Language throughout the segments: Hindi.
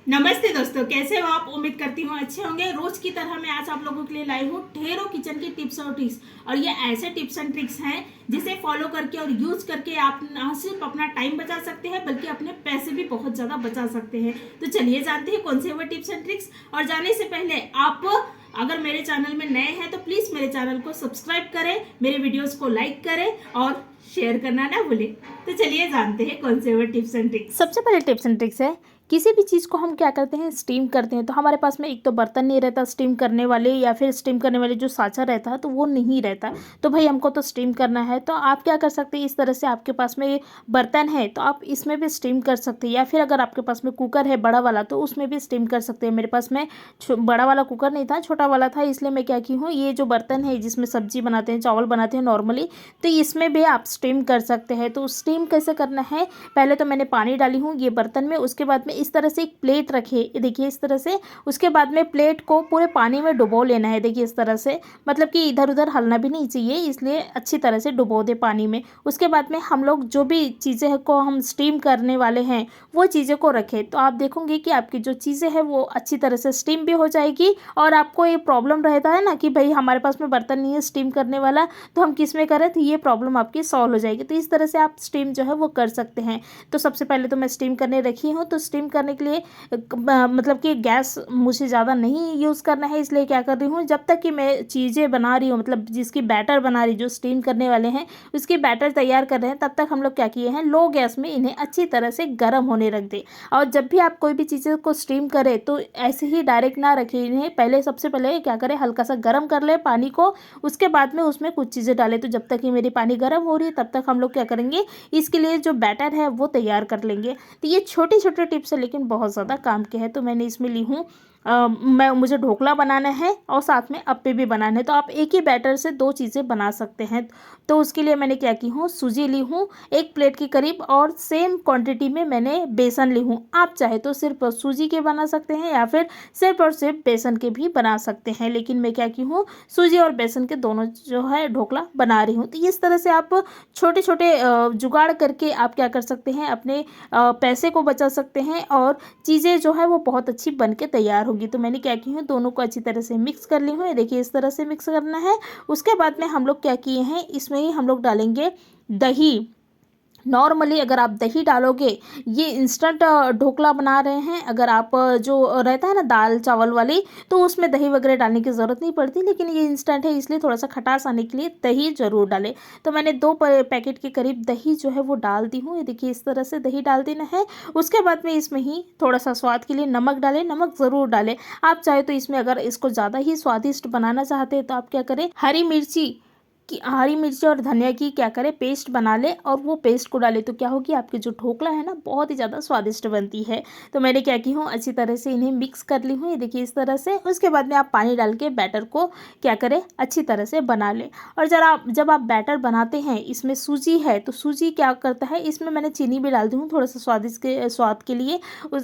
नमस्ते दोस्तों, कैसे हो आप। उम्मीद करती हूँ अच्छे होंगे। रोज की तरह मैं आज आप लोगों के लिए लाई हूँ ढेरों किचन की टिप्स और ट्रिक्स। और ये ऐसे टिप्स एंड ट्रिक्स हैं जिसे फॉलो करके और यूज करके आप ना सिर्फ अपना टाइम बचा सकते हैं बल्कि अपने पैसे भी बहुत ज्यादा बचा सकते हैं। तो चलिए जानते हैं कौन से वो टिप्स एंड ट्रिक्स। और जाने से पहले आप अगर मेरे चैनल में नए हैं तो प्लीज मेरे चैनल को सब्सक्राइब करें, मेरे वीडियोस को लाइक करें और शेयर करना ना भूलें। तो चलिए जानते हैं कौन से वो टिप्स एंड ट्रिक्स। सबसे पहले टिप्स एंड ट्रिक्स है, किसी भी चीज़ को हम क्या करते हैं, स्टीम करते हैं। तो हमारे पास में एक तो बर्तन नहीं रहता स्टीम करने वाले, या फिर स्टीम करने वाले जो साँचा रहता है तो वो नहीं रहता। तो भाई हमको तो स्टीम करना है, तो आप क्या कर सकते हैं, इस तरह से आपके पास में बर्तन है तो आप इसमें भी स्टीम कर सकते हैं। या फिर अगर आपके पास में कुकर है बड़ा वाला तो उसमें भी स्टीम कर सकते हैं। मेरे पास में बड़ा वाला कुकर नहीं था, छोटा वाला था, इसलिए मैं क्या की हूँ, ये जो बर्तन है जिसमें सब्जी बनाते हैं, चावल बनाते हैं नॉर्मली, तो इसमें भी आप स्टीम कर सकते हैं। तो स्टीम कैसे करना है, पहले तो मैंने पानी डाली हूँ ये बर्तन में, उसके बाद में इस तरह से एक प्लेट रखिए, ये देखिए इस तरह से। उसके बाद में प्लेट को पूरे पानी में डुबो लेना है, देखिए इस तरह से, मतलब कि इधर उधर हलना भी नहीं चाहिए, इसलिए अच्छी तरह से डुबो दे पानी में। उसके बाद में हम लोग जो भी चीज़ें को हम स्टीम करने वाले हैं वो चीज़ें को रखें, तो आप देखोगे कि आपकी जो चीज़ें हैं वो अच्छी तरह से स्टीम भी हो जाएगी। और आपको ये प्रॉब्लम रहता है ना कि भाई हमारे पास में बर्तन नहीं है स्टीम करने वाला, तो हम किस में करें, तो ये प्रॉब्लम आपकी सॉल्व हो जाएगी। तो इस तरह से आप स्टीम जो है वो कर सकते हैं। तो सबसे पहले तो मैं स्टीम करने रखी हूँ, तो स्टीम करने के लिए मतलब कि गैस मुझे ज़्यादा नहीं यूज़ करना है, इसलिए क्या कर रही हूँ, जब तक कि मैं चीज़ें बना रही हूँ, मतलब जिसकी बैटर बना रही, जो स्टीम करने वाले हैं उसकी बैटर तैयार कर रहे हैं, तब तक हम लोग क्या किए हैं, लो गैस में इन्हें अच्छी तरह से गर्म होने रख दें। और जब भी आप कोई भी चीज़ें को स्टीम करें तो ऐसे ही डायरेक्ट ना रखें इन्हें, पहले सबसे पहले क्या करें, हल्का सा गर्म कर ले पानी को, उसके बाद में उसमें कुछ चीज़ें डालें। तो जब तक कि मेरी पानी गर्म हो रही है तब तक हम लोग क्या करेंगे, इसके लिए जो बैटर है वो तैयार कर लेंगे। तो ये छोटे छोटे टिप्स है लेकिन बहुत ज़्यादा काम के हैं। तो मैंने इसमें ली हूँ मुझे ढोकला बनाना है और साथ में अप्पे भी बनाने हैं, तो आप एक ही बैटर से दो चीज़ें बना सकते हैं। तो उसके लिए मैंने क्या की हूँ, सूजी ली हूँ एक प्लेट के करीब, और सेम क्वांटिटी में मैंने बेसन ली हूँ। आप चाहे तो सिर्फ सूजी के बना सकते हैं या फिर सिर्फ और सिर्फ बेसन के भी बना सकते हैं, लेकिन मैं क्या की हूँ, सूजी और बेसन के दोनों जो है ढोकला बना रही हूँ। तो इस तरह से आप छोटे छोटे जुगाड़ करके आप क्या कर सकते हैं, अपने पैसे को बचा सकते हैं और चीज़ें जो है वो बहुत अच्छी बन के तैयार होगी। तो मैंने क्या की हूँ, दोनों को अच्छी तरह से मिक्स कर ली हूँ, ये देखिए इस तरह से मिक्स करना है। उसके बाद में हम लोग क्या किए हैं, इसमें ही हम लोग डालेंगे दही। नॉर्मली अगर आप दही डालोगे, ये इंस्टेंट ढोकला बना रहे हैं, अगर आप जो रहता है ना दाल चावल वाली, तो उसमें दही वगैरह डालने की ज़रूरत नहीं पड़ती, लेकिन ये इंस्टेंट है इसलिए थोड़ा सा खटास आने के लिए दही ज़रूर डालें। तो मैंने 2 पैकेट के करीब दही जो है वो डाल दी हूँ, ये देखिए इस तरह से दही डाल देना है। उसके बाद में इसमें ही थोड़ा सा स्वाद के लिए नमक डालें, नमक ज़रूर डालें। आप चाहे तो इसमें अगर इसको ज़्यादा ही स्वादिष्ट बनाना चाहते हैं तो आप क्या करें, हरी मिर्ची और धनिया की क्या करें, पेस्ट बना ले और वो पेस्ट को डाले, तो क्या होगी, आपकी जो ढोकला है ना बहुत ही ज़्यादा स्वादिष्ट बनती है। तो मैंने क्या की हूँ, अच्छी तरह से इन्हें मिक्स कर ली हूँ, ये देखिए इस तरह से। उसके बाद में आप पानी डाल के बैटर को क्या करें, अच्छी तरह से बना लें। और जब आप बैटर बनाते हैं, इसमें सूजी है तो सूजी क्या करता है, इसमें मैंने चीनी भी डाल दी हूँ थोड़ा सा स्वाद के लिए।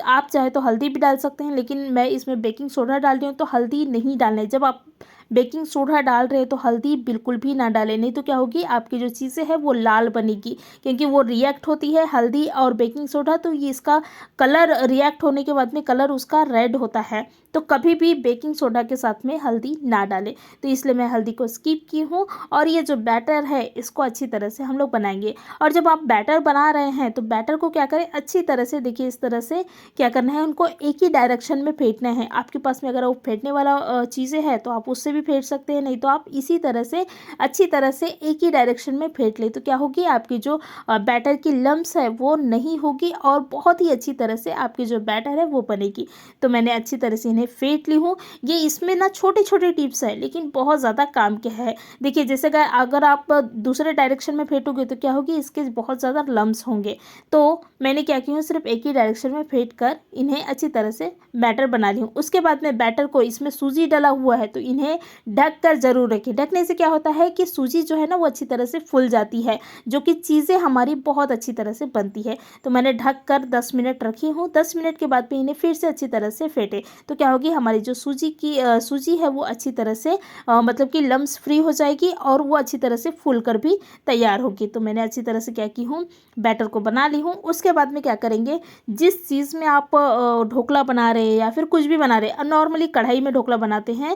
आप चाहे तो हल्दी भी डाल सकते हैं, लेकिन मैं इसमें बेकिंग सोडा डाल रही हूँ, तो हल्दी नहीं डालना है। जब आप बेकिंग सोडा डाल रहे हैं तो हल्दी बिल्कुल भी ना डालें, नहीं तो क्या होगी, आपकी जो चीज़ें हैं वो लाल बनेगी, क्योंकि वो रिएक्ट होती है हल्दी और बेकिंग सोडा, तो ये इसका कलर रिएक्ट होने के बाद में कलर उसका रेड होता है। तो कभी भी बेकिंग सोडा के साथ में हल्दी ना डालें, तो इसलिए मैं हल्दी को स्किप की हूँ। और ये जो बैटर है इसको अच्छी तरह से हम लोग बनाएंगे। और जब आप बैटर बना रहे हैं तो बैटर को क्या करें, अच्छी तरह से देखिए इस तरह से क्या करना है, उनको एक ही डायरेक्शन में फेंटना है। आपके पास में अगर वो फेंटने वाला चीज़ें है तो आप उससे भी फेंट सकते हैं, नहीं तो आप इसी तरह से अच्छी तरह से एक ही डायरेक्शन में फेंट ले, तो क्या होगी, आपकी जो बैटर की लम्स है वो नहीं होगी और बहुत ही अच्छी तरह से आपकी जो बैटर है वो बनेगी। तो मैंने अच्छी तरह से इन्हें फेंट ली हूँ। ये इसमें ना छोटे छोटे टिप्स है लेकिन बहुत ज़्यादा काम के है। देखिए जैसे कि अगर आप दूसरे डायरेक्शन में फेंटोगे तो क्या होगी, इसके बहुत ज़्यादा लम्स होंगे। तो मैंने क्या किया हूँ, सिर्फ एक ही डायरेक्शन में फेंट कर इन्हें अच्छी तरह से बैटर बना ली हूँ। उसके बाद में बैटर को, इसमें सूजी डला हुआ है तो इन्हें ढक कर ज़रूर रखें। ढकने से क्या होता है कि सूजी जो है ना वो अच्छी तरह से फूल जाती है, जो कि चीज़ें हमारी बहुत अच्छी तरह से बनती है। तो मैंने ढक कर 10 मिनट रखी हूँ। 10 मिनट के बाद में इन्हें फिर से अच्छी तरह से फेंटे तो क्या होगी, हमारी जो सूजी है वो अच्छी तरह से मतलब कि लम्स फ्री हो जाएगी और वो अच्छी तरह से फूल कर भी तैयार होगी। तो मैंने अच्छी तरह से क्या की हूँ, बैटर को बना ली हूँ। उसके बाद में क्या करेंगे, जिस चीज़ में आप ढोकला बना रहे हैं या फिर कुछ भी बना रहे हैं, नॉर्मली कढ़ाई में ढोकला बनाते हैं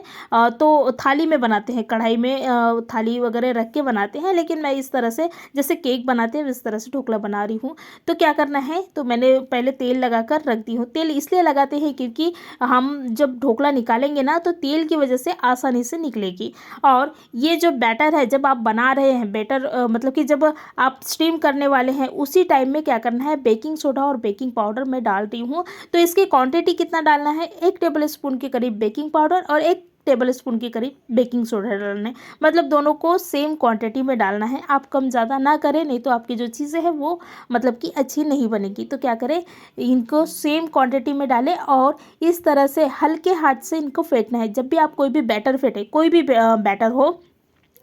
तो थाली में बनाते हैं, कढ़ाई में थाली वगैरह रख के बनाते हैं, लेकिन मैं इस तरह से जैसे केक बनाते हैं इस तरह से ढोकला बना रही हूँ। तो क्या करना है, तो मैंने पहले तेल लगा कर रख दी हूँ। तेल इसलिए लगाते हैं क्योंकि हम जब ढोकला निकालेंगे ना तो तेल की वजह से आसानी से निकलेगी। और ये जो बैटर है, जब आप बना रहे हैं बैटर मतलब कि जब आप स्टीम करने वाले हैं उसी टाइम में क्या करना है, बेकिंग सोडा और बेकिंग पाउडर मैं डाल रही हूँ। तो इसकी क्वांटिटी कितना डालना है, 1 टेबल स्पून के करीब बेकिंग पाउडर और 1 टेबल स्पून के करीब बेकिंग सोडा डालना है। मतलब दोनों को सेम क्वांटिटी में डालना है। आप कम ज़्यादा ना करें, नहीं तो आपकी जो चीज़ें हैं वो मतलब कि अच्छी नहीं बनेगी। तो क्या करें, इनको सेम क्वांटिटी में डालें और इस तरह से हल्के हाथ से इनको फेंटना है। जब भी आप कोई भी बैटर फेंटें, कोई भी बैटर हो,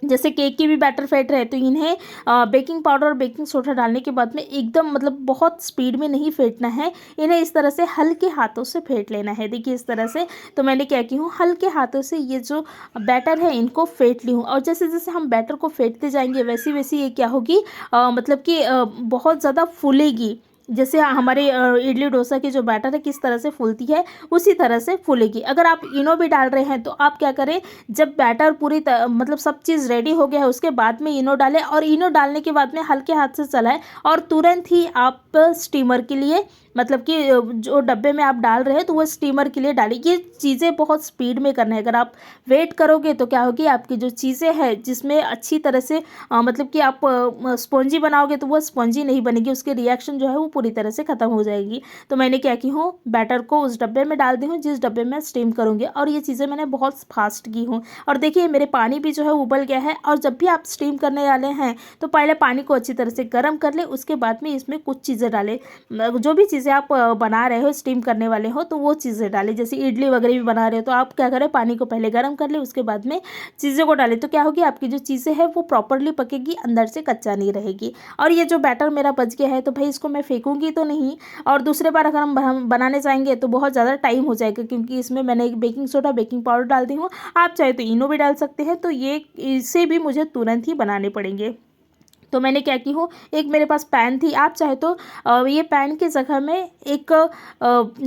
जैसे केक की भी बैटर फेंट रहे तो इन्हें बेकिंग पाउडर और बेकिंग सोडा डालने के बाद में एकदम मतलब बहुत स्पीड में नहीं फेंटना है, इन्हें इस तरह से हल्के हाथों से फेंट लेना है। देखिए इस तरह से। तो मैंने क्या की हूँ, हल्के हाथों से ये जो बैटर है इनको फेंट ली हूँ। और जैसे जैसे हम बैटर को फेंटते जाएंगे वैसी वैसी ये क्या होगी, मतलब कि बहुत ज़्यादा फूलेगी। जैसे हमारे इडली डोसा की जो बैटर है किस तरह से फूलती है उसी तरह से फूलेगी। अगर आप इनो भी डाल रहे हैं तो आप क्या करें, जब बैटर मतलब सब चीज़ रेडी हो गया है उसके बाद में इनो डालें और इनो डालने के बाद में हल्के हाथ से चलाएं और तुरंत ही आप स्टीमर के लिए मतलब कि जो डब्बे में आप डाल रहे हैं तो वो स्टीमर के लिए डालें। ये चीज़ें बहुत स्पीड में करना है। अगर आप वेट करोगे तो क्या होगी, आपकी जो चीज़ें हैं जिसमें अच्छी तरह से मतलब कि आप स्पॉन्जी बनाओगे तो वो स्पॉन्जी नहीं बनेगी, उसके रिएक्शन जो है वो पूरी तरह से ख़त्म हो जाएगी। तो मैंने क्या की हूँ, बैटर को उस डब्बे में डाल दी हूँ जिस डब्बे में स्टीम करूँगी और ये चीज़ें मैंने बहुत फास्ट की हूँ। और देखिए मेरे पानी भी जो है उबल गया है। और जब भी आप स्टीम करने वाले हैं तो पहले पानी को अच्छी तरह से गर्म कर ले, उसके बाद में इसमें कुछ चीज़ें डालें। जो भी चीज़ें आप बना रहे हो, स्टीम करने वाले हो, तो वो चीज़ें डालें। जैसे इडली वगैरह भी बना रहे हो तो आप क्या करें, पानी को पहले गर्म कर ले, उसके बाद में चीज़ों को डालें। तो क्या होगी, आपकी जो चीज़ें हैं वो प्रॉपरली पकेगी, अंदर से कच्चा नहीं रहेगी। और ये जो बैटर मेरा बच गया है तो भाई इसको मैं फेंकूंगी तो नहीं, और दूसरे बार अगर हम बनाने जाएंगे तो बहुत ज़्यादा टाइम हो जाएगा, क्योंकि इसमें मैंने एक बेकिंग सोडा बेकिंग पाउडर डाल दी हूँ। आप चाहे तो इनो भी डाल सकते हैं। तो ये इसे भी मुझे तुरंत ही बनाने पड़ेंगे। तो मैंने क्या की हूँ, एक मेरे पास पैन थी, आप चाहे तो ये पैन की जगह में एक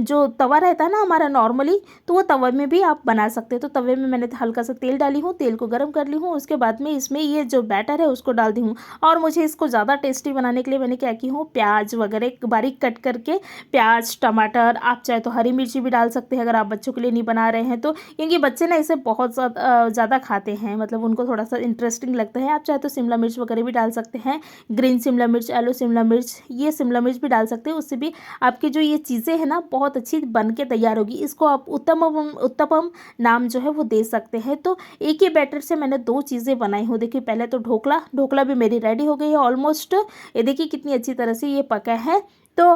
जो तवा रहता है ना हमारा नॉर्मली, तो वो तवे में भी आप बना सकते हैं। तो तवे में मैंने हल्का सा तेल डाली हूँ, तेल को गर्म कर ली हूँ, उसके बाद में इसमें ये जो बैटर है उसको डाल दी हूँ। और मुझे इसको ज़्यादा टेस्टी बनाने के लिए मैंने क्या की हूँ, प्याज वगैरह बारीक कट करके, प्याज टमाटर, आप चाहे तो हरी मिर्ची भी डाल सकते हैं अगर आप बच्चों के लिए नहीं बना रहे हैं तो, क्योंकि बच्चे ना इसे बहुत ज़्यादा खाते हैं, मतलब उनको थोड़ा सा इंटरेस्टिंग लगता है। आप चाहे तो शिमला मिर्च वगैरह भी डाल सकते हैं, ग्रीन शिमला मिर्च, येलो शिमला मिर्च, ये शिमला मिर्च भी डाल सकते हैं। उससे भी आपकी जो ये चीज़ें हैं ना बहुत अच्छी बन के तैयार होगी। इसको आप उत्तपम नाम जो है वो दे सकते हैं। तो एक ही बैटर से मैंने 2 चीज़ें बनाई हूँ। देखिए पहले तो ढोकला भी मेरी रेडी हो गई है ऑलमोस्ट। ये देखिए कितनी अच्छी तरह से ये पका है। तो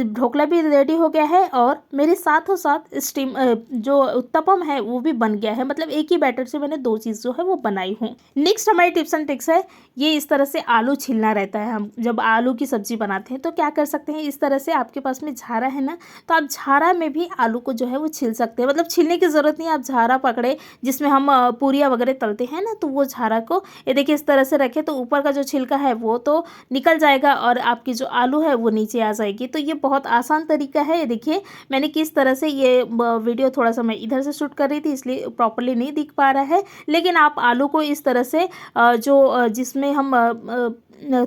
ढोकला भी रेडी हो गया है और मेरे साथों साथ स्टीम जो उत्तपम है वो भी बन गया है। मतलब एक ही बैटर से मैंने 2 चीज़ जो है वो बनाई हूँ। नेक्स्ट हमारी टिप्स एंड ट्रिक्स है, ये इस तरह से आलू छीलना रहता है। हम जब आलू की सब्जी बनाते हैं तो क्या कर सकते हैं, इस तरह से आपके पास में झारा है ना, तो आप झारा में भी आलू को जो है वो छील सकते हैं। मतलब छीलने की ज़रूरत नहीं है, आप झारा पकड़े जिसमें हम पूरियाँ वगैरह तलते हैं ना, तो वो झारा को ये देखिए इस तरह से रखें तो ऊपर का जो छिलका है वो तो निकल जाएगा और आपकी जो आलू है वो नीचे आ जाएगी। तो ये बहुत आसान तरीका है। ये देखिए मैंने किस तरह से, ये वीडियो थोड़ा सा मैं इधर से शूट कर रही थी इसलिए प्रॉपर्ली नहीं दिख पा रहा है, लेकिन आप आलू को इस तरह से जो जिसमें हम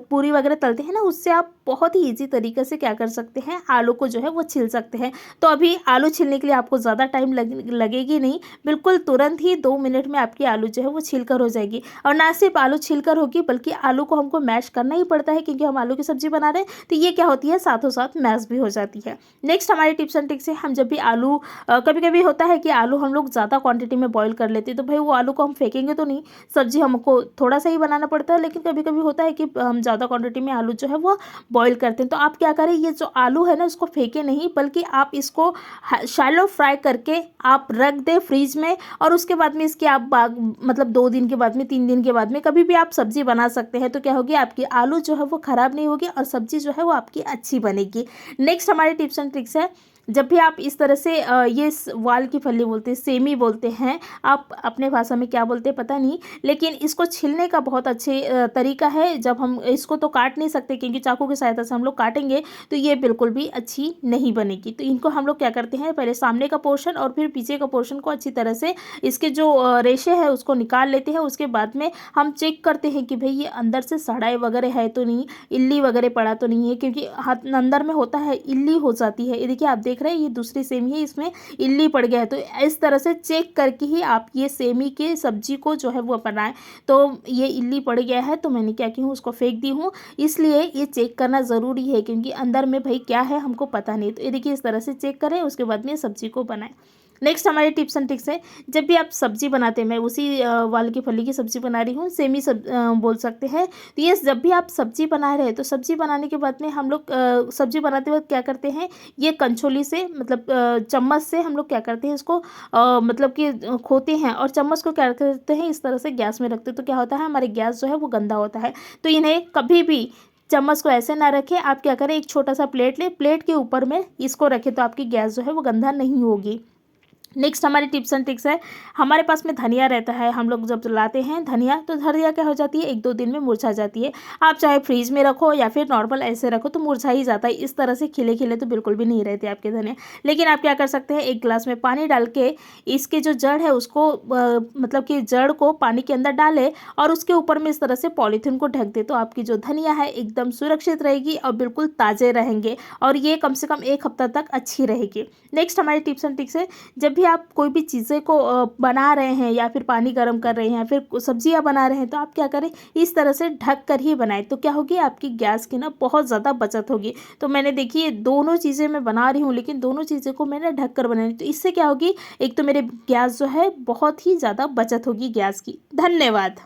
पूरी वगैरह तलते हैं ना, उससे आप बहुत ही इजी तरीके से क्या कर सकते हैं, आलू को जो है वो छील सकते हैं। तो अभी आलू छीलने के लिए आपको ज़्यादा टाइम लगेगी नहीं, बिल्कुल तुरंत ही 2 मिनट में आपकी आलू जो है वो छीलकर हो जाएगी। और ना सिर्फ आलू छीलकर होगी बल्कि आलू को हमको मैश करना ही पड़ता है, क्योंकि हम आलू की सब्जी बना रहे हैं। तो ये क्या होती है, साथों साथ मैश भी हो जाती है। नेक्स्ट हमारी टिप्स एंड ट्रिक्स है, हम जब भी आलू कभी कभी होता है कि आलू हम लोग ज़्यादा क्वान्टिटी में बॉईल कर लेते हैं, तो भाई वो आलू को हम फेंकेंगे तो नहीं, सब्जी हमको थोड़ा सा ही बनाना पड़ता है। लेकिन कभी कभी होता है कि हम ज़्यादा क्वांटिटी में आलू जो है वो बॉईल करते हैं। तो आप क्या करें, ये जो आलू है ना इसको फेंके नहीं, बल्कि आप इसको शैलो फ्राई करके आप रख दें फ्रीज में, और उसके बाद में इसकी आप मतलब 2 दिन के बाद में, 3 दिन के बाद में कभी भी आप सब्जी बना सकते हैं। तो क्या होगी, आपकी आलू जो है वो ख़राब नहीं होगी और सब्जी जो है वो आपकी अच्छी बनेगी। नेक्स्ट हमारे टिप्स एंड ट्रिक्स है, जब भी आप इस तरह से ये वाल की फली बोलते हैं, सेमी बोलते हैं, आप अपने भाषा में क्या बोलते हैं पता नहीं, लेकिन इसको छीलने का बहुत अच्छे तरीका है। जब हम इसको तो काट नहीं सकते क्योंकि चाकू की सहायता से हम लोग काटेंगे तो ये बिल्कुल भी अच्छी नहीं बनेगी। तो इनको हम लोग क्या करते हैं, पहले सामने का पोर्शन और फिर पीछे का पोर्शन को अच्छी तरह से इसके जो रेशे है उसको निकाल लेते हैं। उसके बाद में हम चेक करते हैं कि भाई ये अंदर से सड़ाई वगैरह है तो नहीं, इल्ली वगैरह पड़ा तो नहीं है, क्योंकि हाथ अंदर में होता है इल्ली हो जाती है। ये देखिए आप देख रहे हैं ये दूसरी सेमी है, इसमें इल्ली पड़ गया है। तो इस तरह से चेक करके ही आप ये सेमी के सब्जी को जो है वो बनाएं। तो ये इल्ली पड़ गया है तो मैंने क्या की हूँ, उसको फेंक दी हूँ। इसलिए ये चेक करना ज़रूरी है क्योंकि अंदर में भाई क्या है हमको पता नहीं। तो ये देखिए इस तरह से चेक करें, उसके बाद में सब्जी को बनाएं। नेक्स्ट हमारे टिप्स एंड ट्रिक्स है, जब भी आप सब्जी बनाते हैं, मैं उसी वाल की फली की सब्जी बना रही हूँ, सेमी बोल सकते हैं। तो ये जब भी आप सब्जी बना रहे हैं तो सब्जी बनाने के बाद में हम लोग सब्जी बनाते वक्त क्या करते हैं, ये कंछोली से मतलब चम्मच से हम लोग क्या करते हैं इसको मतलब कि खोते हैं और चम्मच को क्या करते हैं इस तरह से गैस में रखते हैं। तो क्या होता है, हमारे गैस जो है वो गंदा होता है। तो इन्हें कभी भी चम्मच को ऐसे ना रखें, आप क्या करें एक छोटा सा प्लेट लें, प्लेट के ऊपर में इसको रखें तो आपकी गैस जो है वो गंदा नहीं होगी। नेक्स्ट हमारी टिप्स एंड ट्रिक्स है, हमारे पास में धनिया रहता है, हम लोग जब लाते हैं धनिया तो धनिया क्या हो जाती है, 1-2 दिन में मुरझा जाती है। आप चाहे फ्रीज में रखो या फिर नॉर्मल ऐसे रखो तो मुरझा ही जाता है। इस तरह से खिले खिले तो बिल्कुल भी नहीं रहते आपके धनिया। लेकिन आप क्या कर सकते हैं, एक गिलास में पानी डाल के इसके जो जड़ है उसको मतलब कि जड़ को पानी के अंदर डालें और उसके ऊपर में इस तरह से पॉलीथीन को ढक दे, तो आपकी जो धनिया है एकदम सुरक्षित रहेगी और बिल्कुल ताज़े रहेंगे और ये कम से कम 1 हफ्ता तक अच्छी रहेगी। नेक्स्ट हमारी टिप्स एंड ट्रिक्स है, जब भी आप कोई भी चीज़ें को बना रहे हैं या फिर पानी गर्म कर रहे हैं या फिर सब्जियां बना रहे हैं तो आप क्या करें, इस तरह से ढक कर ही बनाएं। तो क्या होगी, आपकी गैस की ना बहुत ज़्यादा बचत होगी। तो मैंने देखिए दोनों चीज़ें मैं बना रही हूँ लेकिन दोनों चीज़ें को मैंने ढक कर बनाई, तो इससे क्या होगी, एक तो मेरे गैस जो है बहुत ही ज़्यादा बचत होगी गैस की। धन्यवाद।